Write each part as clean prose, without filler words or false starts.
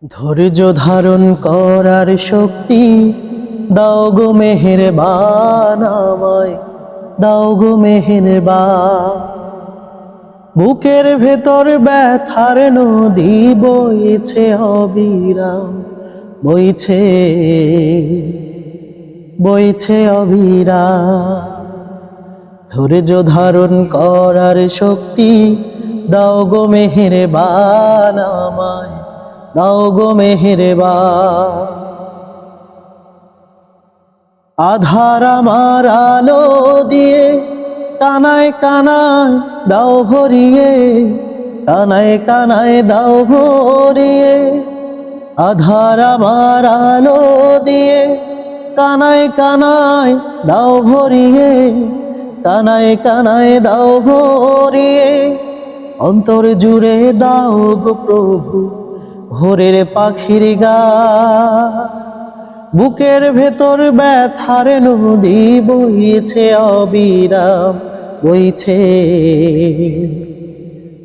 ধৈর্য ধারণ করার শক্তি দাও গো মেহেরবান আমায়, দাও গো মেহেরবান। বুকের ভেতর ব্যথার নদী বইছে অবিরাম, বইছে বইছে অবিরাম। ধৈর্য ধারণ করার শক্তি দাও গো মেহেরবান আমায়, দাও গো মেহেরবান। আধার আমার আলো দিয়ে কানায় কানায় দাও ভরিয়ে, কানায় কানায় দাও ভরিয়ে। আধার আমার আলো দিয়ে কানায় কানায় দাও ভরিয়ে, কানায় কানায় দাও ভরিয়ে। অন্তর জুড়ে দাও গো প্রভু ভোরের পাখির গান। বুকের ভেতর ব্যথার নদী বইছে অবিরাম, বইছে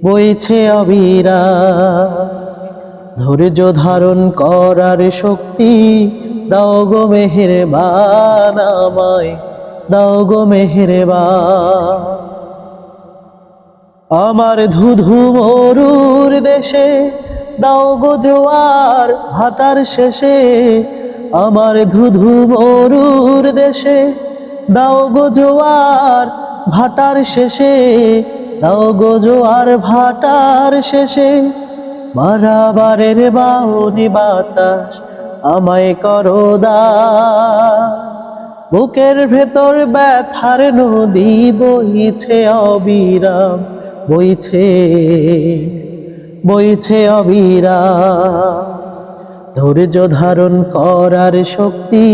বইছে অবিরাম। ধৈর্য ধারণ করার শক্তি দাও গো মেহেরবান আমায়, দাও গো মেহেরবান। আমার ধুধু মরুর দেশে দাও গো জোয়ার ভাটার শেষে। আমার ধুধু মরুর দেশে দাও গো জোয়ার ভাটার শেষে, দাও গো জোয়ার ভাটার শেষে। মারাবারের বাউনি বাতাস আমায় করো দান। বুকের ভেতর ব্যথার নদী বইছে অবিরাম, বইছে বইছে অবিরাম। ধৈর্য ধারণ করার শক্তি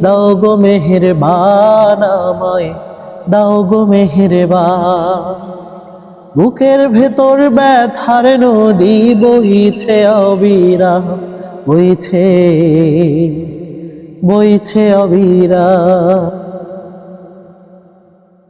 দাও গো মেহেরবান আমায়, দাও গো মেহেরবান। বুকের ভেতর ব্যথার নদী বইছে অবিরাম, বইছে বইছে অবিরাম।